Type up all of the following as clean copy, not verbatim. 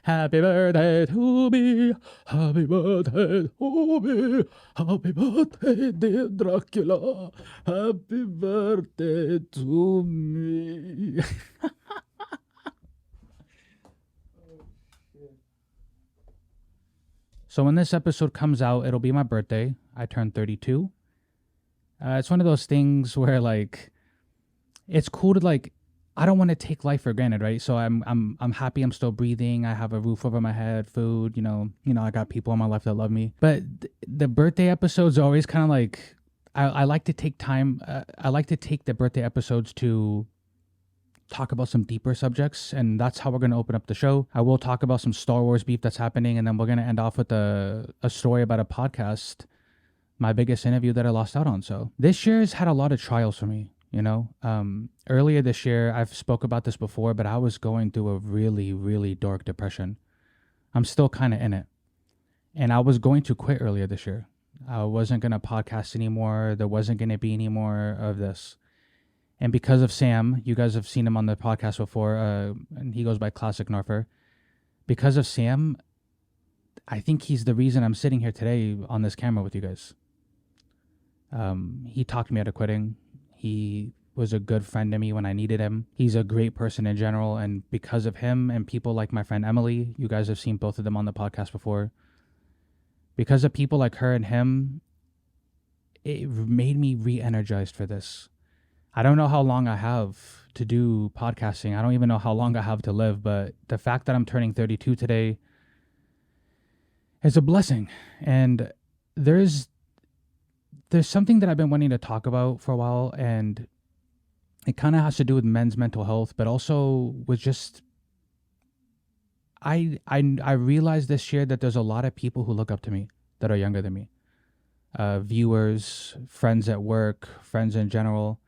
Happy birthday to me. Happy birthday to me. Happy birthday, dear Dracula. Happy birthday to me. So when this episode comes out, it'll be my birthday. I turned 32. It's one of those things where like it's cool to like I don't want to take life for granted, right? So I'm happy I'm still breathing. I have a roof over my head, food, I got people in my life that love me. But the birthday episodes are always kind of like I like to take time. I like to take the birthday episodes to talk about some deeper subjects, and that's how we're going to open up the show. I will talk about some Star Wars beef that's happening, and then we're going to end off with a story about a podcast, my biggest interview that I lost out on. So this year has had a lot of trials for me. Earlier this year, I've spoke about this before, but I was going through a really, really dark depression. I'm still kind of in it. And I was going to quit earlier this year. I wasn't going to podcast anymore. There wasn't going to be any more of this. And because of Sam, you guys have seen him on the podcast before, and he goes by Classic Norfer. Because of Sam, I think he's the reason I'm sitting here today on this camera with you guys. He talked me out of quitting. He was a good friend to me when I needed him. He's a great person in general, and because of him and people like my friend Emily, you guys have seen both of them on the podcast before. Because of people like her and him, it made me re-energized for this. I don't know how long I have to do podcasting. I don't even know how long I have to live, but the fact that I'm turning 32 today is a blessing. And there's something that I've been wanting to talk about for a while, and it kind of has to do with men's mental health, but also with just I realized this year that there's a lot of people who look up to me that are younger than me. Viewers, friends at work, friends in general.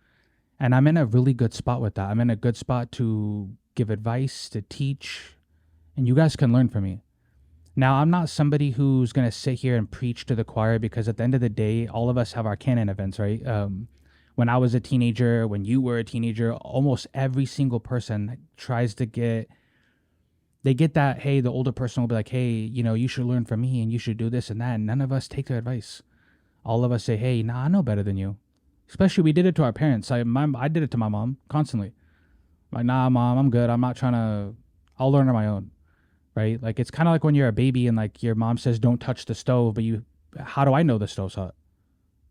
And I'm in a really good spot with that. I'm in a good spot to give advice, to teach, and you guys can learn from me. Now, I'm not somebody who's going to sit here and preach to the choir, because at the end of the day, all of us have our canon events, right? When I was a teenager, when you were a teenager, almost every single person tries to they get that, hey, the older person will be like, hey, you should learn from me and you should do this and that. And none of us take their advice. All of us say, hey, nah, I know better than you. Especially we did it to our parents. I did it to my mom constantly. Like, nah, mom, I'm good. I'm not trying to, I'll learn on my own. Right? Like, it's kind of like when you're a baby and like your mom says, don't touch the stove, but how do I know the stove's hot?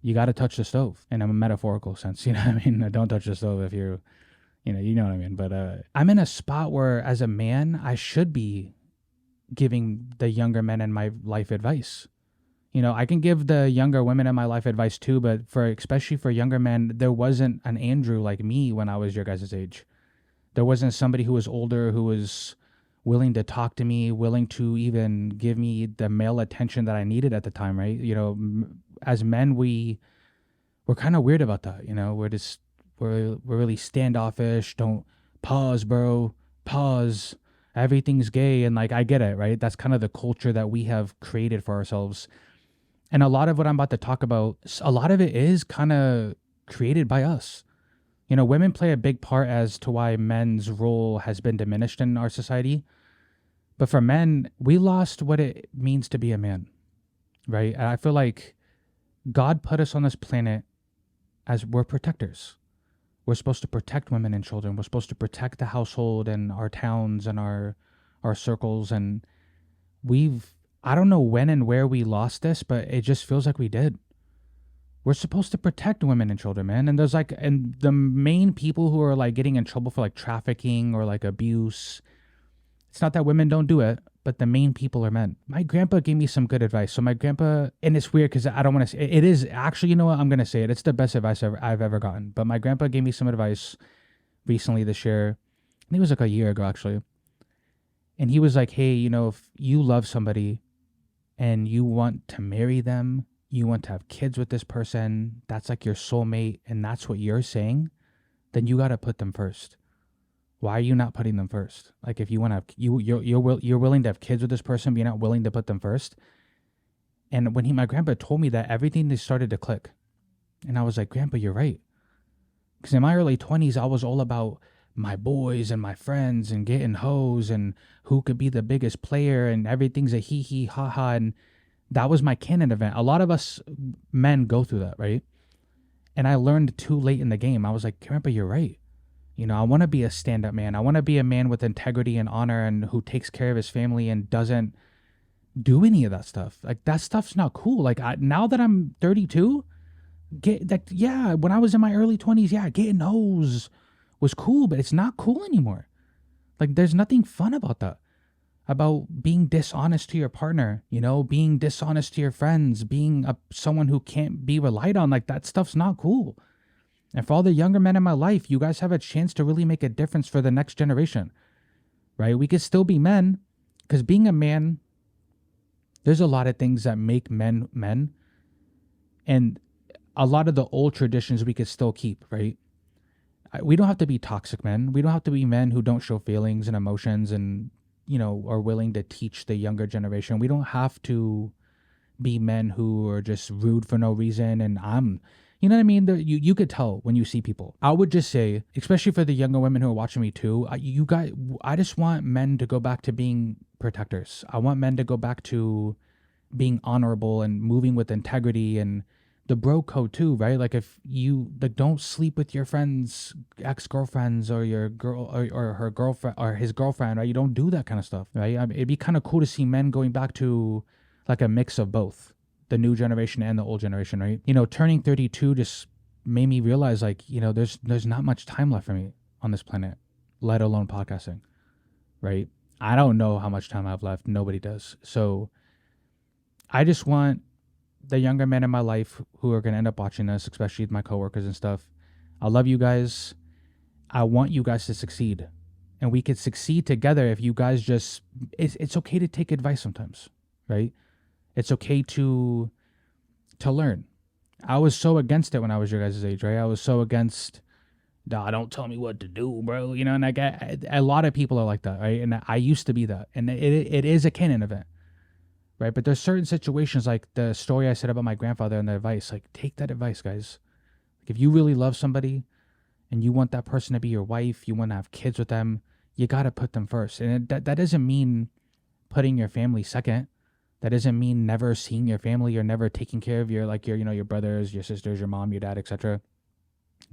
You got to touch the stove in a metaphorical sense. You know what I mean? Don't touch the stove if you're, you know what I mean? But I'm in a spot where as a man, I should be giving the younger men in my life advice. I can give the younger women in my life advice too, but especially for younger men, there wasn't an Andrew like me when I was your guys' age. There wasn't somebody who was older, who was willing to talk to me, willing to even give me the male attention that I needed at the time, right? As men, we're kind of weird about that. We're really standoffish. Don't pause, bro. Pause. Everything's gay. And like, I get it, right? That's kind of the culture that we have created for ourselves. And a lot of what I'm about to talk about, a lot of it is kind of created by us. Women play a big part as to why men's role has been diminished in our society. But for men, we lost what it means to be a man, right? And I feel like God put us on this planet as we're protectors. We're supposed to protect women and children. We're supposed to protect the household and our towns and our circles. And I don't know when and where we lost this, but it just feels like we did. We're supposed to protect women and children, man. And and the main people who are like getting in trouble for like trafficking or like abuse, it's not that women don't do it, but the main people are men. My grandpa gave me some good advice. So my grandpa, and it's weird because I don't want to say it is actually, you know what? I'm going to say it. It's the best advice I've ever gotten. But my grandpa gave me some advice recently this year. I think it was like a year ago, actually. And he was like, hey, if you love somebody and you want to marry them, you want to have kids with this person, that's like your soulmate, and that's what you're saying, then you got to put them first. Why are you not putting them first? Like, if you want to have, you're willing to have kids with this person, but you're not willing to put them first. And when my grandpa told me that, everything just started to click. And I was like, Grandpa, you're right. Because in my early 20s, I was all about my boys and my friends and getting hoes and who could be the biggest player and everything's a hee hee ha ha. And that was my canon event. A lot of us men go through that, right? And I learned too late in the game. I was like, Grandpa, you're right. You know, I want to be a stand up man. I want to be a man with integrity and honor and who takes care of his family and doesn't do any of that stuff. Like, that stuff's not cool. Like, now that I'm 32, yeah, when I was in my early 20s, yeah, getting hoes was cool, but it's not cool anymore. Like, there's nothing fun about that. About being dishonest to your partner, you know, being dishonest to your friends, being someone who can't be relied on. Like, that stuff's not cool. And for all the younger men in my life, you guys have a chance to really make a difference for the next generation, right? We could still be men, because being a man, there's a lot of things that make men men. And a lot of the old traditions we could still keep, right? We don't have to be toxic men. We don't have to be men who don't show feelings and emotions and, you know, are willing to teach the younger generation. We don't have to be men who are just rude for no reason. And you know what I mean? You could tell when you see people. I would just say, especially for the younger women who are watching me too, I just want men to go back to being protectors. I want men to go back to being honorable and moving with integrity and the bro code too, right? Like, if you like, don't sleep with your friends' ex-girlfriends or your girl or her girlfriend or his girlfriend, right? You don't do that kind of stuff, right? I mean, it'd be kind of cool to see men going back to like a mix of both, the new generation and the old generation, right? You know, turning 32 just made me realize, like, you know, there's not much time left for me on this planet, let alone podcasting, right? I don't know how much time I have left. Nobody does. So I just want the younger men in my life who are going to end up watching this, especially my coworkers and stuff. I love you guys. I want you guys to succeed, and we could succeed together if you guys just, it's okay to take advice sometimes, right? It's okay to learn. I was so against it when I was your guys' age, right? I was so against, nah, don't tell me what to do, bro. You know, and like, a lot of people are like that, right? And I used to be that, and it is a canon event. Right, but there's certain situations, like the story I said about my grandfather and the advice. Like, take that advice, guys. Like, if you really love somebody and you want that person to be your wife, you want to have kids with them, you got to put them first. And that doesn't mean putting your family second. That doesn't mean never seeing your family or never taking care of your your brothers, your sisters, your mom, your dad, etc.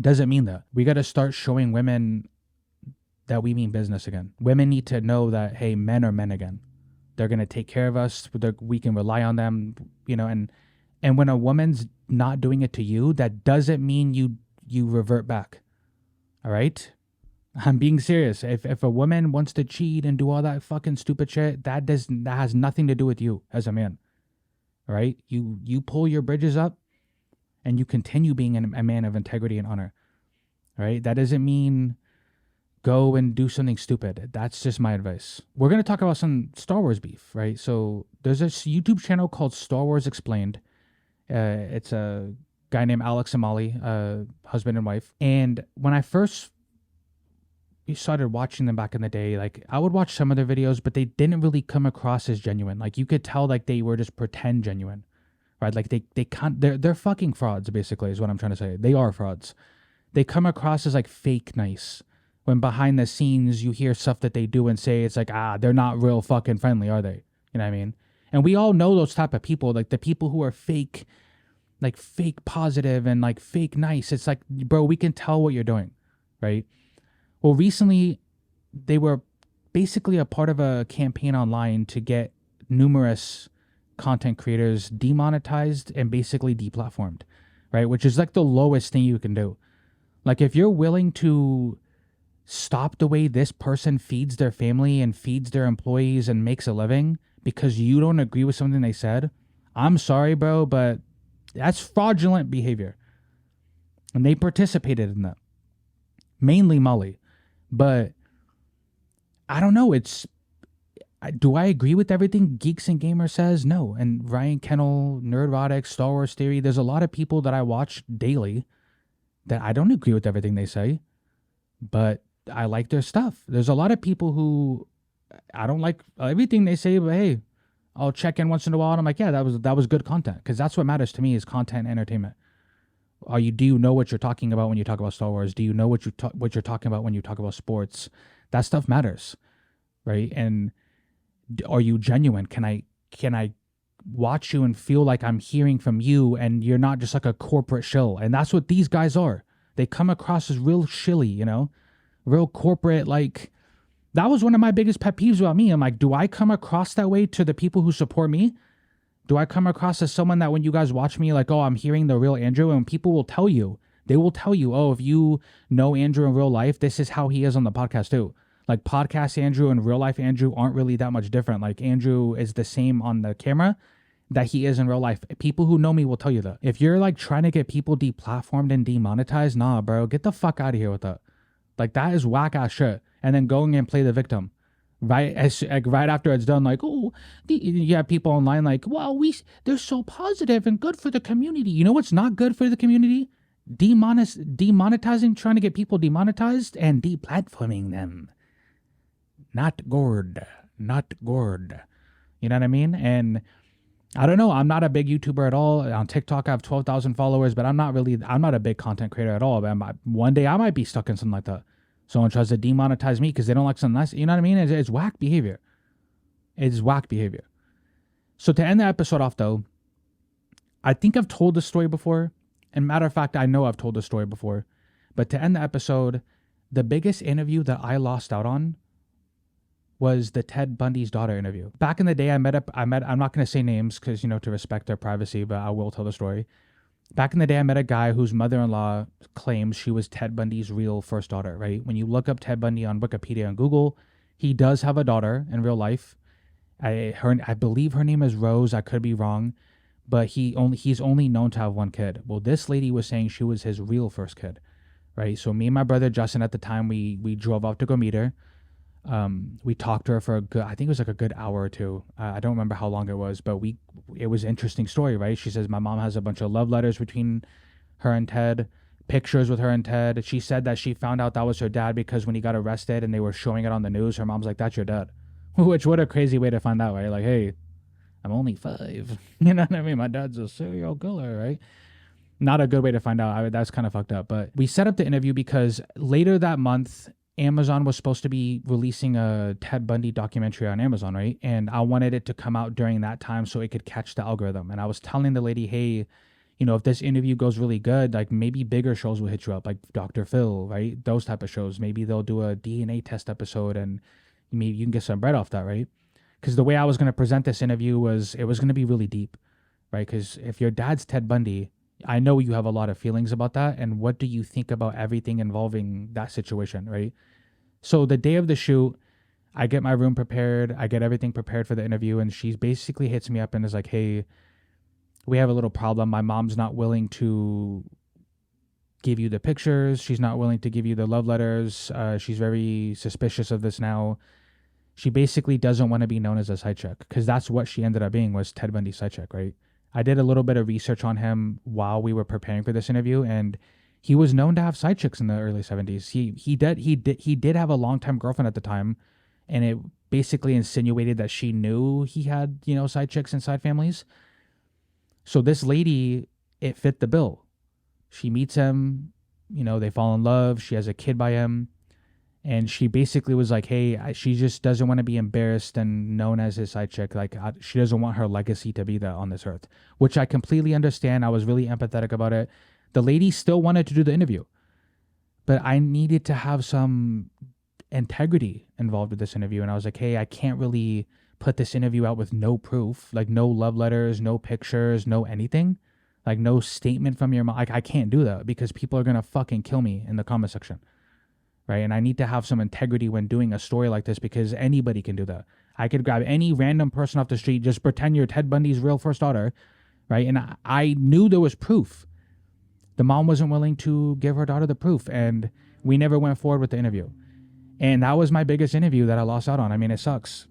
Doesn't mean that. We got to start showing women that we mean business again. Women need to know that, hey, men are men again. They're going to take care of us. We can rely on them, you know, and when a woman's not doing it to you, that doesn't mean you revert back. All right? I'm being serious. If a woman wants to cheat and do all that fucking stupid shit, that has nothing to do with you as a man. All right? You pull your bridges up and you continue being a man of integrity and honor. All right? That doesn't mean go and do something stupid. That's just my advice. We're going to talk about some Star Wars beef, right? So there's a YouTube channel called Star Wars Explained. It's a guy named Alex and Molly, husband and wife. And when I first started watching them back in the day, like, I would watch some of their videos, but they didn't really come across as genuine. Like, you could tell like they were just pretend genuine, right? Like they're fucking frauds, basically, is what I'm trying to say. They are frauds. They come across as like fake nice. When behind the scenes you hear stuff that they do and say, it's like, they're not real fucking friendly, are they? You know what I mean? And we all know those type of people, like the people who are fake, like fake positive and like fake nice. It's like, bro, we can tell what you're doing, right? Well, recently they were basically a part of a campaign online to get numerous content creators demonetized and basically deplatformed, right? Which is like the lowest thing you can do. Like, if you're willing to stop the way this person feeds their family and feeds their employees and makes a living because you don't agree with something they said, I'm sorry, bro, but that's fraudulent behavior. And they participated in that. Mainly Molly. But I don't know. Do I agree with everything Geeks and Gamers says? No. And Ryan Kennel, Nerdrotic, Star Wars Theory, there's a lot of people that I watch daily that I don't agree with everything they say, but I like their stuff. There's a lot of people who I don't like everything they say, but hey, I'll check in once in a while and I'm like, yeah, that was good content, because that's what matters to me, is content and entertainment, Do you know what you're talking about when you talk about Star Wars? Do you know what you're talking about when you talk about sports? That stuff matters, right? And are you genuine? Can I watch you and feel like I'm hearing from you and you're not just like a corporate shill? And that's what these guys are. They come across as real shilly, real corporate. Like, that was one of my biggest pet peeves about me. I'm like, do I come across that way to the people who support me? Do I come across as someone that when you guys watch me, like, oh, I'm hearing the real Andrew? And people will tell you, oh, if you know Andrew in real life, this is how he is on the podcast too. Like, podcast Andrew and real life Andrew aren't really that much different. Like, Andrew is the same on the camera that he is in real life. People who know me will tell you that. If you're like trying to get people deplatformed and demonetized, nah, bro, get the fuck out of here with that. Like, that is whack ass shit. And then going and play the victim. Right after it's done, like, oh, you have people online like, well, they're so positive and good for the community. You know what's not good for the community? Demonetizing, trying to get people demonetized and deplatforming them. Not good. Not good. You know what I mean? And I don't know. I'm not a big YouTuber at all. On TikTok, I have 12,000 followers, but I'm not a big content creator at all. But one day I might be stuck in something like that. Someone tries to demonetize me because they don't like something nice. You know what I mean? It's whack behavior. It's whack behavior. So to end the episode off, though, I think I've told this story before. And matter of fact, I know I've told this story before. But to end the episode, the biggest interview that I lost out on was the Ted Bundy's daughter interview. Back in the day, I'm not going to say names because, to respect their privacy, but I will tell the story. Back in the day, I met a guy whose mother-in-law claims she was Ted Bundy's real first daughter, right? When you look up Ted Bundy on Wikipedia and Google, he does have a daughter in real life. I believe her name is Rose. I could be wrong, but he's only known to have one kid. Well, this lady was saying she was his real first kid, right? So me and my brother Justin at the time, we drove off to go meet her. We talked to her for I think it was like a good hour or two. I don't remember how long it was, but it was an interesting story, right? She says my mom has a bunch of love letters between her and Ted, pictures with her and Ted. She said that she found out that was her dad because when he got arrested and they were showing it on the news, her mom's like, that's your dad. Which, what a crazy way to find out, right? Like, hey, I'm only 5. You know what I mean? My dad's a serial killer, right? Not a good way to find out. That's kind of fucked up. But we set up the interview because later that month, Amazon was supposed to be releasing a Ted Bundy documentary on Amazon, right? And I wanted it to come out during that time so it could catch the algorithm. And I was telling the lady, hey, if this interview goes really good, like maybe bigger shows will hit you up, like Dr. Phil, right? Those type of shows. Maybe they'll do a DNA test episode and maybe you can get some bread off that, right? Because the way I was going to present this interview was it was going to be really deep, right? Because if your dad's Ted Bundy, I know you have a lot of feelings about that. And what do you think about everything involving that situation, right? So the day of the shoot, I get my room prepared. I get everything prepared for the interview. And she basically hits me up and is like, hey, we have a little problem. My mom's not willing to give you the pictures. She's not willing to give you the love letters. She's very suspicious of this now. She basically doesn't want to be known as a side chick because that's what she ended up being, was Ted Bundy's side chick, right? I did a little bit of research on him while we were preparing for this interview, and he was known to have side chicks in the early 70s. He did have a longtime girlfriend at the time, and it basically insinuated that she knew he had, side chicks and side families. So this lady, it fit the bill. She meets him, they fall in love. She has a kid by him. And she basically was like, hey, she just doesn't want to be embarrassed and known as his side chick. Like, she doesn't want her legacy to be that on this earth, which I completely understand. I was really empathetic about it. The lady still wanted to do the interview, but I needed to have some integrity involved with this interview. And I was like, hey, I can't really put this interview out with no proof, like no love letters, no pictures, no anything, like no statement from your mom. Like, I can't do that because people are going to fucking kill me in the comment section. Right. And I need to have some integrity when doing a story like this because anybody can do that. I could grab any random person off the street, just pretend you're Ted Bundy's real first daughter. Right. And I knew there was proof. The mom wasn't willing to give her daughter the proof. And we never went forward with the interview. And that was my biggest interview that I lost out on. I mean, it sucks.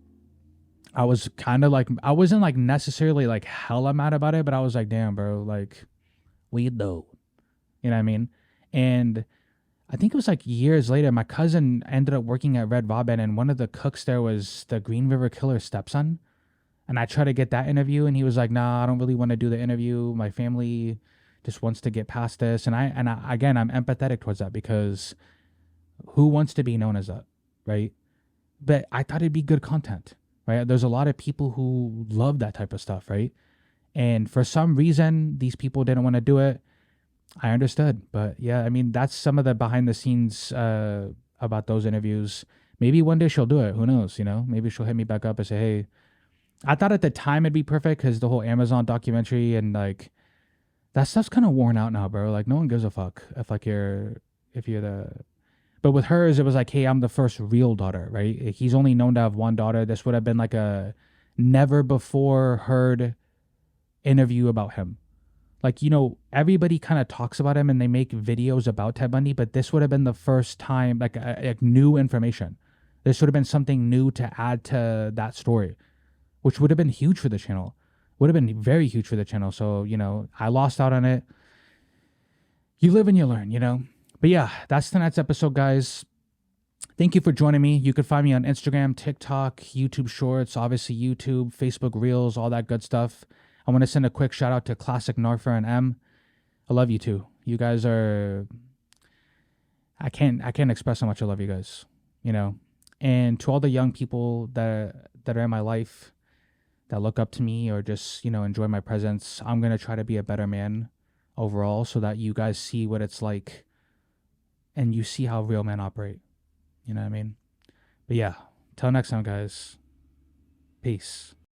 I was kind of like, I wasn't like necessarily like hella mad about it, but I was like, damn, bro, like, we know. You know what I mean? And I think it was like years later, my cousin ended up working at Red Robin, and one of the cooks there was the Green River Killer's stepson. And I tried to get that interview, and he was like, nah, I don't really want to do the interview. My family just wants to get past this. Again, I'm empathetic towards that because who wants to be known as that, right? But I thought it'd be good content, right? There's a lot of people who love that type of stuff, right? And for some reason, these people didn't want to do it. I understood, but yeah, I mean, that's some of the behind the scenes about those interviews. Maybe one day she'll do it. Who knows? You know, maybe she'll hit me back up and say, "Hey, I thought at the time it'd be perfect because the whole Amazon documentary and like that stuff's kind of worn out now, bro. Like no one gives a fuck if like if you're the. But with hers, it was like, hey, I'm the first real daughter, right? He's only known to have one daughter. This would have been like a never before heard interview about him. Like, you know, everybody kind of talks about him and they make videos about Ted Bundy, but this would have been the first time, like new information. This would have been something new to add to that story, which would have been huge for the channel. Would have been very huge for the channel. So, you know, I lost out on it. You live and you learn, you know? But yeah, that's tonight's episode, guys. Thank you for joining me. You can find me on Instagram, TikTok, YouTube Shorts, obviously YouTube, Facebook Reels, all that good stuff. I want to send a quick shout out to Classic Norfer and M. I love you too. You guys are I can't express how much I love you guys, you know. And to all the young people that are in my life that look up to me or just, you know, enjoy my presence, I'm going to try to be a better man overall so that you guys see what it's like and you see how real men operate. You know what I mean? But yeah, till next time, guys. Peace.